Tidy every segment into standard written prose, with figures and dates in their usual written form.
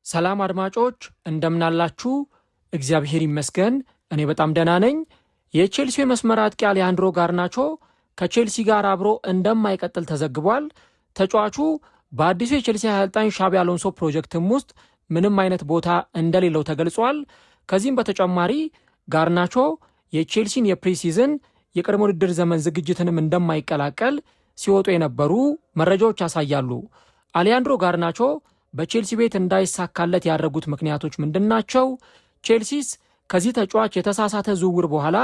ሰላም አድማጮች እንደምናላችሁ እግዚአብሔር ይመስገን እኔ በጣም ደህና ነኝ። የቼልሲ መስመር አጥቂ አሌሃንድሮ ጋርናቾ ከቼልሲ ጋር አብሮ እንደማይቀጥል ተዘግቧል። ተጫዋቹ በአዲሱ የቼልሲ አሰልጣኝ ሻቢ አሎንሶ ፕሮጀክትም ውስጥ ምንም አይነት ቦታ እንደሌለው ተገልጿል። ከዚህም በተጨማሪ ጋርናቾ የቼልሲን የፕሪሲዝን የቅድመ ውድድር ዘመን ዝግጅትንም እንደማይቀላቀል ሲወጡ የነበሩ መረጃዎች ያሳያሉ። አሌሃንድሮ ጋርናቾ በቼልሲ ቤት እንዳይሳካለት ያደረጉት ምክንያቶች ምንድናቸው? ቼልሲስ ከዚህ ተጫዋች የተሳሳተ ዝውውር በኋላ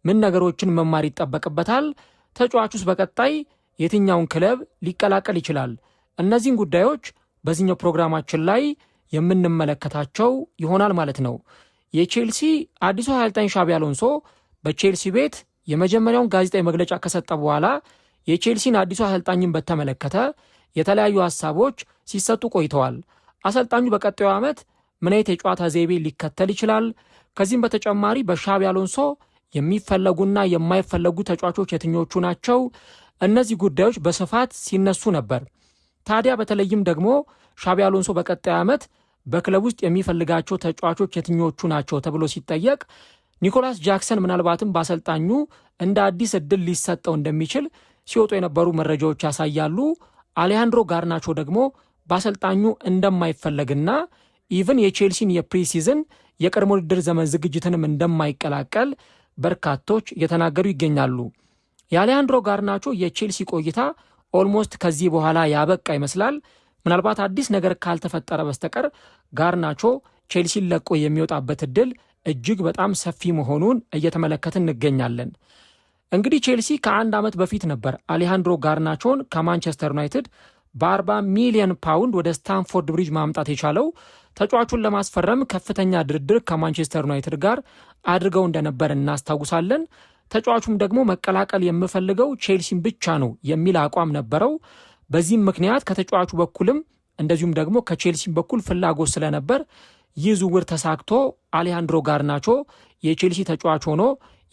ምን ነገሮችን መማር ይጠበቅበታል? ተጫዋቹስ በቀጣይ የትኛውን ክለብ ሊቀላቀል ይችላል? እነዚህን ጉዳዮች በዚህኛው ፕሮግራማችን ላይ የምንመለከታቸው ይሆናል ማለት ነው። የቼልሲ አዲሱ አሰልጣኝ ሻቢ አሎንሶ በቼልሲ ቤት የመጀመሪያውን ጋዜጣዊ መግለጫ ከሰጠ በኋላ የቼልሲን አዲሱ አሰልጣኝን በተመለከተ የተለያዩ ሀሳቦች ሲሰጡ ቆይተዋል። አሰልጣኙ በቀጣዩ ዓመት ምን አይነት የጨዋታ ዘይቤ ሊከተል ይችላል? ከዚህም በተጨማሪ በሻቢ አሎንሶ የሚፈለጉና የማይፈለጉ ተጫዋቾች የትኞቹ ናቸው? እነዚህ ጉዳዮች በስፋት ሲነሱ ነበር። ታዲያ በተለይም ደግሞ ሻቢ አሎንሶ በቀጣዩ ዓመት በክለብ ውስጥ የሚፈልጋቸው ተጫዋቾች የትኞቹ ናቸው ተብሎ ሲጠየቅ ኒኮላስ ጃክሰን ምናልባትም በአሰልጣኙ እንደ አዲስ እድል ሊሰጠው እንደሚችል ሲወጡ የነበሩ መረጃዎች ያሳያሉ። አሌሃንድሮ ጋርናቾ ደግሞ በአሰልጣኙ እንደማይፈለግና ኢቭን የቼልሲን የፕሪሲዝን የቅድመ ውድድር ዘመን ዝግጅትንም እንደማይቀላቀል በርካቶች እየተናገሩ ይገኛሉ። የአሌሃንድሮ ጋርናቾ የቼልሲ ቆይታ ኦልሞስት ከዚህ በኋላ ያበቃ ይመስላል። ምናልባት አዲስ ነገር ካልተፈጠረ በስተቀር ጋርናቾ ቼልሲን ለቆ የሚወጣበት እድል እጅግ በጣም ሰፊ መሆኑን እየተመለከትን እንገኛለን። እንግዲህ ቼልሲ ከአንድ ዓመት በፊት ነበር አሌሃንድሮ ጋርናቾን ከማንቸስተር ዩናይትድ በ40 ሚሊዮን ፓውንድ ወደ ስታንፎርድ ብሪጅ ማምጣት የቻለው። ተጫዋቹን ለማስፈረም ከፍተኛ ድርድር ከማንቸስተር ዩናይትድ ጋር አድርገው እንደነበር እናስታውሳለን። ተጫዋቹም ደግሞ መቀላቀል የምፈልገው ቼልሲን ብቻ ነው የሚል አቋም ነበረው። በዚህም ምክንያት ከተጫዋቹ በኩልም እንደዚሁም ደግሞ ከቼልሲን በኩል ፍላጎት ስለነበር ይህ ዝውውር ተሳክቶ አሌሃንድሮ ጋርናቾ የቼልሲ ተጫዋች ሆኖ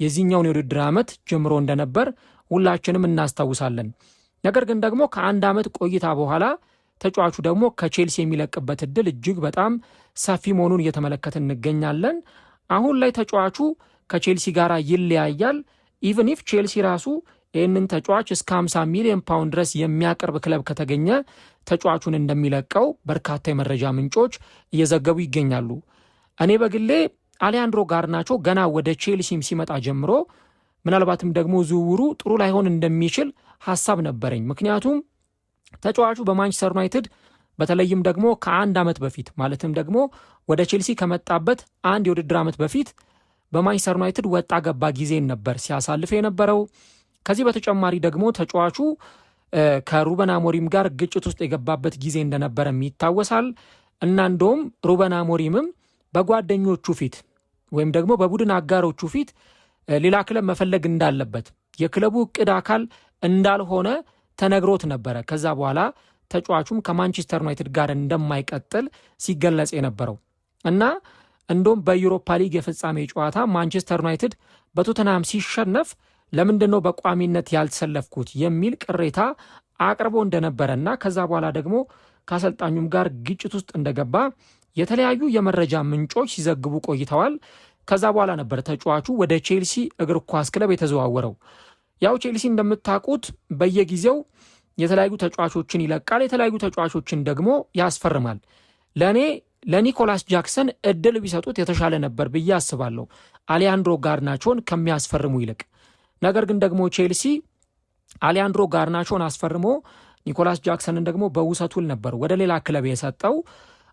የዚህኛውን የውድድር ዓመት ጀምሮ እንደነበር ሁላችንም እናስታውሳለን። ነገር ግን ደግሞ ከአንድ ዓመት ቆይታ በኋላ ተጫዋቹ ደግሞ ከቼልሲ የሚለቅበት እድል እጅግ በጣም ሰፊ መሆኑን እየተመለከትን እንገኛለን። አሁን ላይ ተጫዋቹ ከቼልሲ ጋር ይለያያል። ኢቨን ኢፍ ቼልሲ ራሱ ይህንን ተጫዋች እስከ 50 ሚሊዮን ፓውንድ ድረስ የሚያቀርብ ክለብ ከተገኘ ተጫዋቹን እንደሚለቀው በርካታ የመረጃ ምንጮች እየዘገቡ ይገኛሉ። እኔ በግሌ አሌሃንድሮ ጋርናቾ ገና ወደ ቼልሲም ሲመጣ ጀምሮ ምናልባትም ደግሞ ዝውውሩ ጥሩ ላይሆን እንደሚችል ሀሳብ ነበረኝ። ምክንያቱም ተጫዋቹ በማንቸስተር ዩናይትድ በተለይም ደግሞ ከአንድ ዓመት በፊት ማለትም ደግሞ ወደ ቼልሲ ከመጣበት አንድ የውድድር ዓመት በፊት በማንቸስተር ዩናይትድ ወጣ ገባ ጊዜን ነበር ሲያሳልፍ የነበረው። ከዚህ በተጨማሪ ደግሞ ተጫዋቹ ከሩበን አሞሪም ጋር ግጭት ውስጥ የገባበት ጊዜ እንደነበረም ይታወሳል እና እንደውም ሩበን አሞሪምም በጓደኞቹ ፊት ወይም ደግሞ በቡድን አጋሮቹ ፊት ሌላ ክለብ መፈለግ እንዳለበት የክለቡ እቅድ አካል እንዳልሆነ ተነግሮት ነበረ። ከዛ በኋላ ተጫዋቹም ከማንቸስተር ዩናይትድ ጋር እንደማይቀጥል ሲገለጽ የነበረው እና እንደውም በዩሮፓ ሊግ የፍጻሜ ጨዋታ ማንቸስተር ዩናይትድ በቶተንሃም ሲሸነፍ ለምንድነው በቋሚነት ያልተሰለፍኩት የሚል ቅሬታ አቅርቦ እንደነበረና ከዛ በኋላ ደግሞ ከአሰልጣኙም ጋር ግጭት ውስጥ እንደገባ የተለያዩ የመረጃ ምንጮች ሲዘግቡ ቆይተዋል። ከዛ በኋላ ነበር ተጫዋቹ ወደ ቼልሲ እግር ኳስ ክለብ የተዘዋወረው። ያው ቼልሲ እንደምታውቁት በየጊዜው የተለያዩ ተጫዋቾችን ይለቃል፣ የተለያዩ ተጫዋቾችን ደግሞ ያስፈርማል። ለኒኮላስ ጃክሰን እድል ቢሰጡት የተሻለ ነበር ብዬ አስባለሁ አሌሃንድሮ ጋርናቾን ከሚያስፈርሙ ይልቅ። ነገር ግን ደግሞ ቼልሲ አሌሃንድሮ ጋርናቾን አስፈርሞ ኒኮላስ ጃክሰንን ደግሞ በውሰት ውል ነበር ወደ ሌላ ክለብ የሰጠው።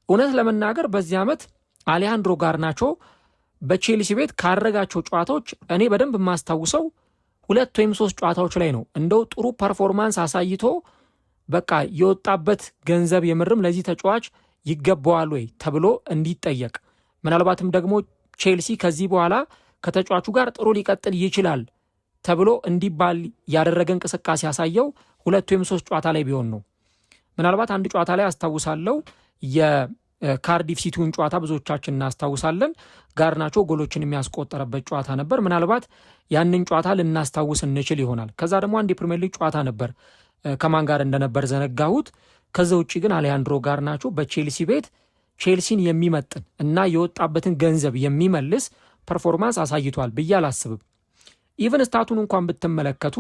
እውነት ለመናገር በዚህ ዓመት አሌሃንድሮ ጋርናቾ በቼልሲ ቤት ካረጋቸው ጨዋታዎች እኔ በደንብ የማስታውሰው 2 ወይም 3 ጨዋታዎች ላይ ነው እንደው ጥሩ ፐርፎርማንስ አሳይቶ በቃ የወጣበት ገንዘብ የምርም ለዚህ ተጫዋች ይገባዋል ወይ ተብሎ እንዲጠየቅ ምናልባትም ደግሞ ቼልሲ ከዚህ በኋላ ከተጫዋቹ ጋር ጥሩ ሊቀጥል ይችላል ተብሎ እንዲባል ያደረገ እንቅስቃሴ ያሳየው 2 ወይም 3 ጨዋታ ላይ ቢሆን ነው። ምናልባት አንድ ጨዋታ ላይ አስታውሳለሁ የካርዲፍ ሲቲውን ጨዋታ ብዙዎቻችን እናስታውሳለን። ጋርናቾ ጎሎችን የሚያስቆጠረበት ጨዋታ ነበር። ምናልባት ያንን ጨዋታ ልናስታውስ እንችል ይሆናል። ከዛ ደግሞ አንድ የፕሪሚየር ሊግ ጨዋታ ነበር ከማን ጋር እንደነበር ዘነጋሁት። ከዛ ውጪ ግን አሌሃንድሮ ጋርናቾ በቼልሲ ቤት ቼልሲን የሚመጥን እና የወጣበትን ገንዘብ የሚመልስ ፐርፎርማንስ አሳይቷል ብዬ አላስብም። ኢቨን ስታቱን እንኳን ብትመለከቱ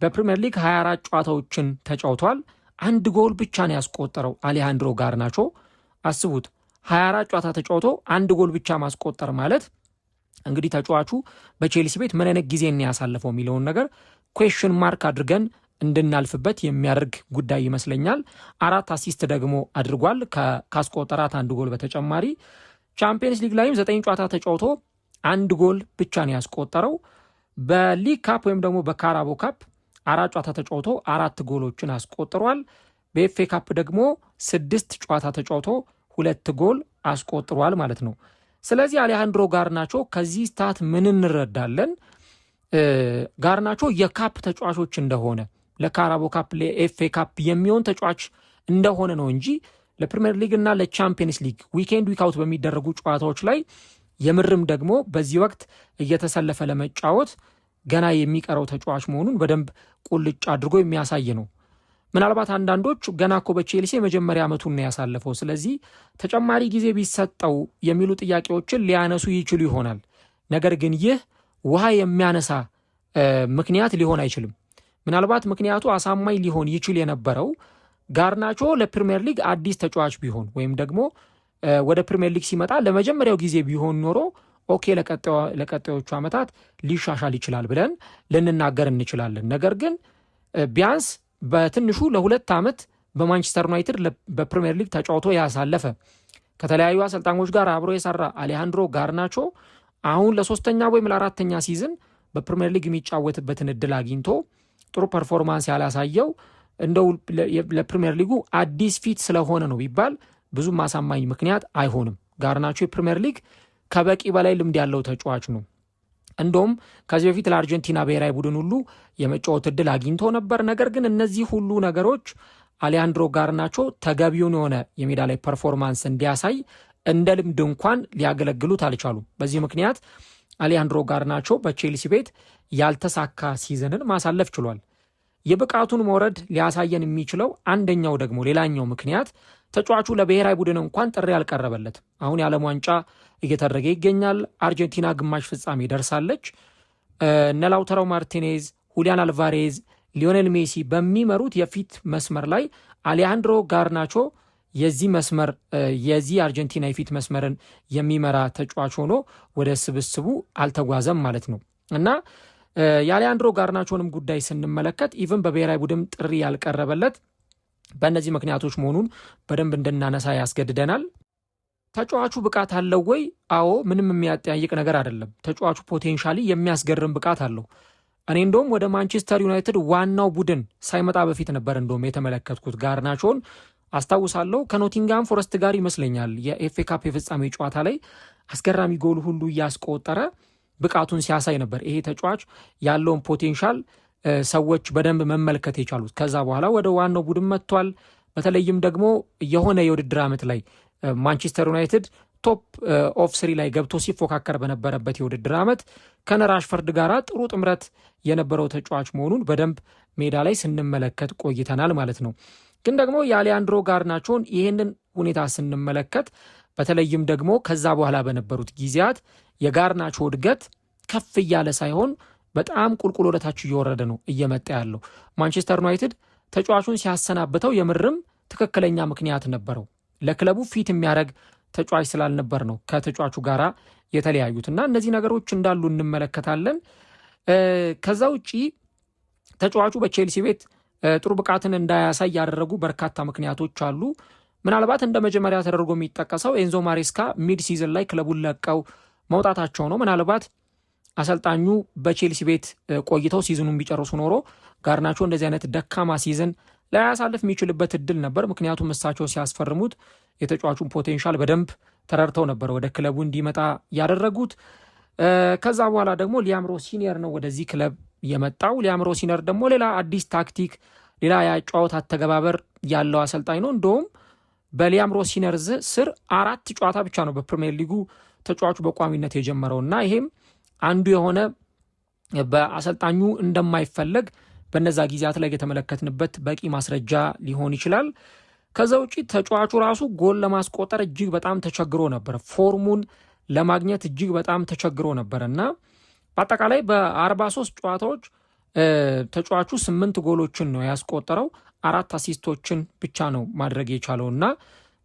በፕሪሚየር ሊግ 24 ጨዋታዎችን ተጫውቷል። 1 ጎል ብቻ ነው ያስቆጠረው አሌሃንድሮ ጋርናቾ። አስቡት 24 ጨዋታ ተጫውቶ 1 ጎል ብቻ ማስቆጠር ማለት እንግዲህ ተጫዋቹ በቼልሲ ቤት ምን አይነት ጊዜ ነው ያሳለፈው የሚለውን ነገር ኩዌስችን ማርክ አድርገን እንድናልፍበት የሚያደርግ ጉዳይ ይመስለኛል። 4 አሲስት ደግሞ አድርጓል ካስቆጠራት 1 ጎል በተጨማሪ። ቻምፒየንስ ሊግ ላይም 9 ጨዋታ ተጫውቶ 1 ጎል ብቻ ነው ያስቆጠረው። በሊግ ካፕ ወይም ደግሞ በካራቦ ካፕ 4 ጨዋታ ተጫውቶ 4 ጎሎችን አስቆጥሯል። በኤፍኤ ካፕ ደግሞ 6 ጨዋታ ተጫውቶ 2 ጎል አስቆጥሯል ማለት ነው። ስለዚህ አሌሃንድሮ ጋርናቾ ከዚህ ስታት ምን እንረዳለን? ጋርናቾ የካፕ ተጫዋቾች እንደሆነ ለካራቦ ካፕ ለኤፍኤ ካፕ የሚሆን ተጫዋች እንደሆነ ነው እንጂ ለፕሪሚየር ሊግ እና ለቻምፒየንስ ሊግ ዊኬንድ ዊክአውት በሚደረጉ ጨዋታዎች ላይ የምርም ደግሞ በዚህ ወቅት እየተሰለፈ ለመጫወት ገና የሚቀረው ተጫዋች መሆኑን በደንብ ቁልጭ አድርጎ የሚያሳይ ነው። ምናልባት አንዳንዶች ገና እኮ በቼልሲ የመጀመሪያ ዓመቱን ነው ያሳለፈው፣ ስለዚህ ተጨማሪ ጊዜ ቢሰጠው የሚሉ ጥያቄዎችን ሊያነሱ ይችሉ ይሆናል። ነገር ግን ይህ ውሃ የሚያነሳ ምክንያት ሊሆን አይችልም። ምናልባት ምክንያቱ አሳማኝ ሊሆን ይችል የነበረው ጋርናቾ ለፕሪሚየር ሊግ አዲስ ተጫዋች ቢሆን ወይም ደግሞ ወደ ፕሪሚየር ሊግ ሲመጣ ለመጀመሪያው ጊዜ ቢሆን ኖሮ ኦኬ ለቀጣዮቹ ዓመታት ሊሻሻል ይችላል ብለን ልንናገር እንችላለን። ነገር ግን ቢያንስ በትንሹ ለ2 ዓመት በማንቸስተር ዩናይትድ በፕሪሚየር ሊግ ተጫውቶ ያሳለፈ ከተለያዩ አሰልጣኞች ጋር አብሮ የሰራ አሌሃንድሮ ጋርናቾ አሁን ለ3ኛ ወይም ለ4ኛ ሲዝን በፕሪሚየር ሊግ የሚጫወትበትን እድል አግኝቶ ጥሩ ፐርፎርማንስ ያላሳየው እንደው ለፕሪሚየር ሊጉ አዲስ ፊት ስለሆነ ነው ቢባል ብዙም አሳማኝ ምክንያት አይሆንም። ጋርናቾ የፕሪሚየር ሊግ ከበቂ በላይ ልምድ ያለው ተጫዋች ነው። እንደውም ከዚህ በፊት ለአርጀንቲና ብሔራዊ ቡድን ሁሉ የመጫወት እድል አግኝቶ ነበር። ነገር ግን እነዚህ ሁሉ ነገሮች አሌሃንድሮ ጋርናቾ ተገቢውን የሆነ የሜዳ ላይ ፐርፎርማንስ እንዲያሳይ እንደ ልምድ እንኳን ሊያገለግሉት አልቻሉም። በዚህ ምክንያት አሌሃንድሮ ጋርናቾ በቼልሲ ቤት ያልተሳካ ሲዝንን ማሳለፍ ችሏል። የብቃቱን መውረድ ሊያሳየን የሚችለው አንደኛው ደግሞ ሌላኛው ምክንያት ተጫዋቹ ለብሔራዊ ቡድን እንኳን ጥሪ ያልቀረበለት። አሁን የዓለም ዋንጫ እየተደረገ ይገኛል። አርጀንቲና ግማሽ ፍጻሜ ደርሳለች። እነ ላውታሮ ማርቲኔዝ፣ ሁሊያን አልቫሬዝ፣ ሊዮኔል ሜሲ በሚመሩት የፊት መስመር ላይ አሌሃንድሮ ጋርናቾ የዚህ አርጀንቲና የፊት መስመርን የሚመራ ተጫዋች ሆኖ ወደ ስብስቡ አልተጓዘም ማለት ነው እና የአሌሃንድሮ ጋርናቾንም ጉዳይ ስንመለከት ኢቭን በብሔራዊ ቡድን ጥሪ ያልቀረበለት በእነዚህ ምክንያቶች መሆኑን በደንብ እንድናነሳ ያስገድደናል። ተጫዋቹ ብቃት አለው ወይ? አዎ፣ ምንም የሚያጠያይቅ ነገር አይደለም። ተጫዋቹ ፖቴንሻሊ የሚያስገርም ብቃት አለው። እኔ እንደውም ወደ ማንቸስተር ዩናይትድ ዋናው ቡድን ሳይመጣ በፊት ነበር እንደውም የተመለከትኩት ጋርናቾን አስታውሳለሁ። ከኖቲንጋም ፎረስት ጋር ይመስለኛል የኤፍኤ ካፕ የፍጻሜ ጨዋታ ላይ አስገራሚ ጎል ሁሉ እያስቆጠረ ብቃቱን ሲያሳይ ነበር። ይሄ ተጫዋች ያለውን ፖቴንሻል ሰዎች በደንብ መመልከት የቻሉት ከዛ በኋላ ወደ ዋናው ቡድን መጥቷል። በተለይም ደግሞ የሆነ የውድድር ዓመት ላይ ማንቸስተር ዩናይትድ ቶፕ ኦፍ 3 ላይ ገብቶ ሲፎካከር በነበረበት የውድድር ዓመት ከራሽፈርድ ጋር ጥሩ ጥምረት የነበረው ተጫዋች መሆኑን በደንብ ሜዳ ላይ ስንመለከት ቆይተናል ማለት ነው። ግን ደግሞ የአሌሃንድሮ ጋርናቾን ይህንን ሁኔታ ስንመለከት በተለይም ደግሞ ከዛ በኋላ በነበሩት ጊዜያት የጋርናቾ እድገት ከፍ እያለ ሳይሆን በጣም ቁልቁል ወደታች እየወረደ ነው እየመጣ ያለው። ማንቸስተር ዩናይትድ ተጫዋቹን ሲያሰናብተው የምርም ትክክለኛ ምክንያት ነበረው። ለክለቡ ፊት የሚያደርግ ተጫዋች ስላልነበር ነው ከተጫዋቹ ጋራ የተለያዩት እና እነዚህ ነገሮች እንዳሉ እንመለከታለን። ከዛ ውጪ ተጫዋቹ በቼልሲ ቤት ጥሩ ብቃትን እንዳያሳይ ያደረጉ በርካታ ምክንያቶች አሉ። ምናልባት እንደ መጀመሪያ ተደርጎ የሚጠቀሰው ኤንዞ ማሬስካ ሚድ ሲዝን ላይ ክለቡን ለቀው መውጣታቸው ነው። ምናልባት አሰልጣኙ በቼልሲ ቤት ቆይተው ሲዝኑን ቢጨርሱ ኖሮ ጋርናቾ እንደዚህ አይነት ደካማ ሲዝን ላያሳልፍ የሚችልበት እድል ነበር። ምክንያቱም እሳቸው ሲያስፈርሙት የተጫዋቹን ፖቴንሻል በደንብ ተረድተው ነበር ወደ ክለቡ እንዲመጣ ያደረጉት። ከዛ በኋላ ደግሞ ሊያም ሮሲነር ነው ወደዚህ ክለብ የመጣው። ሊያም ሮሲነር ደግሞ ሌላ አዲስ ታክቲክ፣ ሌላ የጨዋታ አተገባበር ያለው አሰልጣኝ ነው። እንደውም በሊያም ሮሲነር ስር 4 ጨዋታ ብቻ ነው በፕሪሚየር ሊጉ ተጫዋቹ በቋሚነት የጀመረው እና ይሄም አንዱ የሆነ በአሰልጣኙ እንደማይፈለግ በነዛ ጊዜያት ላይ የተመለከትንበት በቂ ማስረጃ ሊሆን ይችላል። ከዛ ውጪ ተጫዋቹ ራሱ ጎል ለማስቆጠር እጅግ በጣም ተቸግሮ ነበር። ፎርሙን ለማግኘት እጅግ በጣም ተቸግሮ ነበር እና በአጠቃላይ በ43 ጨዋታዎች ተጫዋቹ 8 ጎሎችን ነው ያስቆጠረው። 4 አሲስቶችን ብቻ ነው ማድረግ የቻለው እና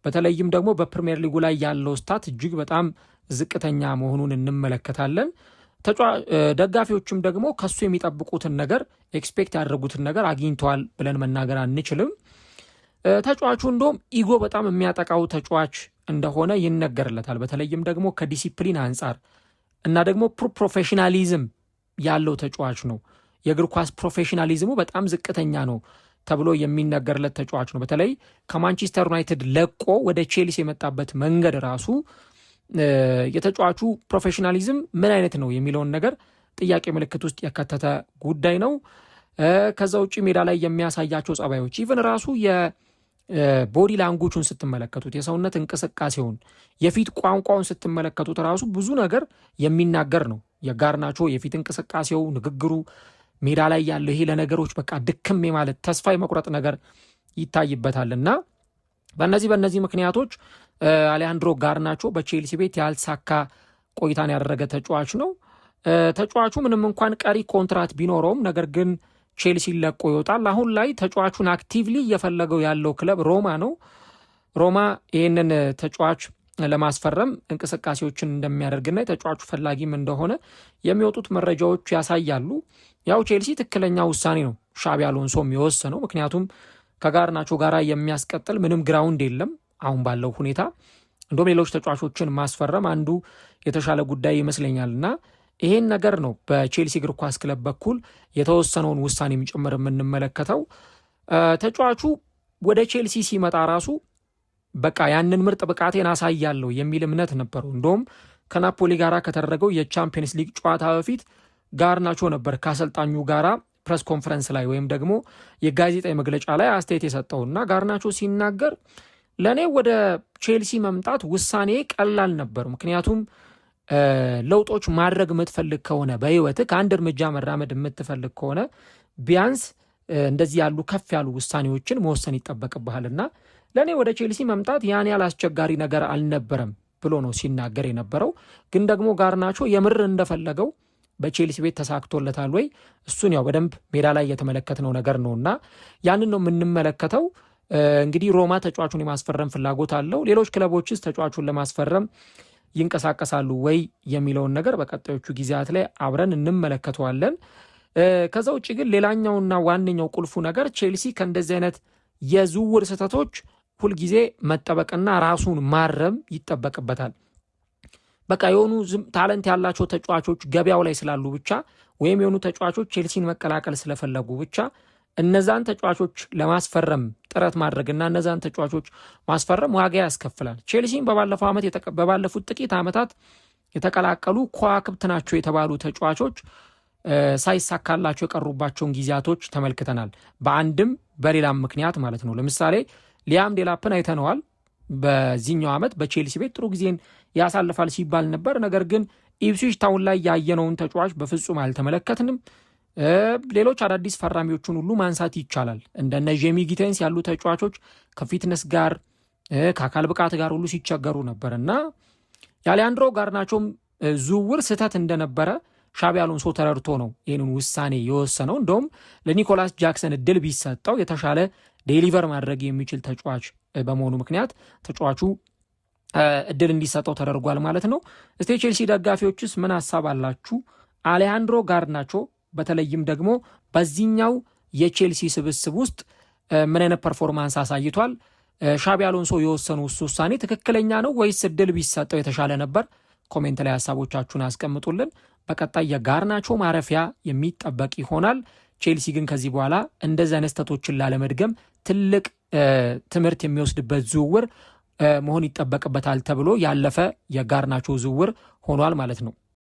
በተለይም ደግሞ በፕሪሚየር ሊጉ ላይ ያለው ስታት እጅግ በጣም ዝቅተኛ መሆኑን እንመለከታለን። ደጋፊዎችም ደግሞ ከሱ የሚጠብቁትን ነገር ኤክስፔክት ያደረጉትን ነገር አግኝተዋል ብለን መናገር አንችልም። ተጫዋቹ እንደውም ኢጎ በጣም የሚያጠቃው ተጫዋች እንደሆነ ይነገርለታል። በተለይም ደግሞ ከዲሲፕሊን አንጻር እና ደግሞ ፕሮፌሽናሊዝም ያለው ተጫዋች ነው። የእግር ኳስ ፕሮፌሽናሊዝሙ በጣም ዝቅተኛ ነው ተብሎ የሚነገርለት ተጫዋች ነው። በተለይ ከማንቸስተር ዩናይትድ ለቆ ወደ ቼልሲ የመጣበት መንገድ ራሱ የተጫዋቹ ፕሮፌሽናሊዝም ምን አይነት ነው የሚለውን ነገር ጥያቄ ምልክት ውስጥ የከተተ ጉዳይ ነው። ከዛ ውጭ ሜዳ ላይ የሚያሳያቸው ጸባዮች ኢቨን ራሱ የቦዲ ላንጉቹን ስትመለከቱት፣ የሰውነት እንቅስቃሴውን፣ የፊት ቋንቋውን ስትመለከቱት ራሱ ብዙ ነገር የሚናገር ነው። የጋርናቾ የፊት እንቅስቃሴው፣ ንግግሩ፣ ሜዳ ላይ ያለው ይሄ ለነገሮች በቃ ድክም ማለት ተስፋ የመቁረጥ ነገር ይታይበታል እና በእነዚህ ምክንያቶች አሌሃንድሮ ጋርናቾ በቼልሲ ቤት ያልተሳካ ቆይታን ያደረገ ተጫዋች ነው። ተጫዋቹ ምንም እንኳን ቀሪ ኮንትራት ቢኖረውም ነገር ግን ቼልሲ ለቆ ይወጣል። አሁን ላይ ተጫዋቹን አክቲቭሊ እየፈለገው ያለው ክለብ ሮማ ነው። ሮማ ይህንን ተጫዋች ለማስፈረም እንቅስቃሴዎችን እንደሚያደርግና የተጫዋቹ ፈላጊም እንደሆነ የሚወጡት መረጃዎች ያሳያሉ። ያው ቼልሲ ትክክለኛ ውሳኔ ነው ሻቢ አሎንሶም የወሰነው፣ ምክንያቱም ከጋርናቾ ጋር የሚያስቀጥል ምንም ግራውንድ የለም አሁን ባለው ሁኔታ። እንደውም ሌሎች ተጫዋቾችን ማስፈረም አንዱ የተሻለ ጉዳይ ይመስለኛል እና ይሄን ነገር ነው በቼልሲ እግር ኳስ ክለብ በኩል የተወሰነውን ውሳኔም ጭምር የምንመለከተው። ተጫዋቹ ወደ ቼልሲ ሲመጣ ራሱ በቃ ያንን ምርጥ ብቃቴን አሳያለሁ የሚል እምነት ነበረው። እንደውም ከናፖሊ ጋር ከተደረገው የቻምፒየንስ ሊግ ጨዋታ በፊት ጋርናቾ ነበር ከአሰልጣኙ ጋራ ፕሬስ ኮንፈረንስ ላይ ወይም ደግሞ የጋዜጣዊ መግለጫ ላይ አስተያየት የሰጠውና ጋርናቾ ሲናገር ለእኔ ወደ ቼልሲ መምጣት ውሳኔ ቀላል ነበር፣ ምክንያቱም ለውጦች ማድረግ የምትፈልግ ከሆነ በህይወትህ ከአንድ እርምጃ መራመድ የምትፈልግ ከሆነ ቢያንስ እንደዚህ ያሉ ከፍ ያሉ ውሳኔዎችን መወሰን ይጠበቅብሃልና ለእኔ ወደ ቼልሲ መምጣት ያን ያህል አስቸጋሪ ነገር አልነበረም ብሎ ነው ሲናገር የነበረው። ግን ደግሞ ጋርናቾ የምር እንደፈለገው በቼልሲ ቤት ተሳክቶለታል ወይ? እሱን ያው በደንብ ሜዳ ላይ የተመለከትነው ነገር ነውና ያንን ነው የምንመለከተው። እንግዲህ ሮማ ተጫዋቹን የማስፈረም ፍላጎት አለው። ሌሎች ክለቦችስ ተጫዋቹን ለማስፈረም ይንቀሳቀሳሉ ወይ የሚለውን ነገር በቀጣዮቹ ጊዜያት ላይ አብረን እንመለከተዋለን። ከዛ ውጭ ግን ሌላኛውና ዋነኛው ቁልፉ ነገር ቼልሲ ከእንደዚህ አይነት የዝውውር ስህተቶች ሁልጊዜ መጠበቅና ራሱን ማረም ይጠበቅበታል። በቃ የሆኑ ታለንት ያላቸው ተጫዋቾች ገበያው ላይ ስላሉ ብቻ ወይም የሆኑ ተጫዋቾች ቼልሲን መቀላቀል ስለፈለጉ ብቻ እነዛን ተጫዋቾች ለማስፈረም ጥረት ማድረግና እነዛን ተጫዋቾች ማስፈረም ዋጋ ያስከፍላል። ቼልሲን በባለፉት ጥቂት ዓመታት የተቀላቀሉ ከዋክብት ናቸው የተባሉ ተጫዋቾች ሳይሳካላቸው የቀሩባቸውን ጊዜያቶች ተመልክተናል። በአንድም በሌላም ምክንያት ማለት ነው። ለምሳሌ ሊያም ዴላፕን አይተነዋል። በዚህኛው ዓመት በቼልሲ ቤት ጥሩ ጊዜን ያሳልፋል ሲባል ነበር። ነገር ግን ኢፕስዊች ታውን ላይ ያየነውን ተጫዋች በፍጹም አልተመለከትንም። ሌሎች አዳዲስ ፈራሚዎቹን ሁሉ ማንሳት ይቻላል። እንደነ ጄሚ ጊቴንስ ያሉ ተጫዋቾች ከፊትነስ ጋር ከአካል ብቃት ጋር ሁሉ ሲቸገሩ ነበር እና የአሌሃንድሮ ጋርናቾም ዝውውር ስህተት እንደነበረ ሻቢ አሎንሶ ተረድቶ ነው ይህንን ውሳኔ የወሰነው። እንደውም ለኒኮላስ ጃክሰን እድል ቢሰጠው የተሻለ ዴሊቨር ማድረግ የሚችል ተጫዋች በመሆኑ ምክንያት ተጫዋቹ እድል እንዲሰጠው ተደርጓል ማለት ነው። እስቲ ቼልሲ ደጋፊዎችስ ምን ሀሳብ አላችሁ? አሌሃንድሮ ጋርናቾ በተለይም ደግሞ በዚህኛው የቼልሲ ስብስብ ውስጥ ምን አይነት ፐርፎርማንስ አሳይቷል? ሻቢ አሎንሶ የወሰኑ ውሳኔ ትክክለኛ ነው ወይስ እድል ቢሰጠው የተሻለ ነበር? ኮሜንት ላይ ሀሳቦቻችሁን አስቀምጡልን። በቀጣይ የጋርናቾ ማረፊያ የሚጠበቅ ይሆናል። ቼልሲ ግን ከዚህ በኋላ እንደዚህ አይነት ስህተቶችን ላለመድገም ትልቅ ትምህርት የሚወስድበት ዝውውር መሆን ይጠበቅበታል ተብሎ ያለፈ የጋርናቾ ዝውውር ሆኗል ማለት ነው።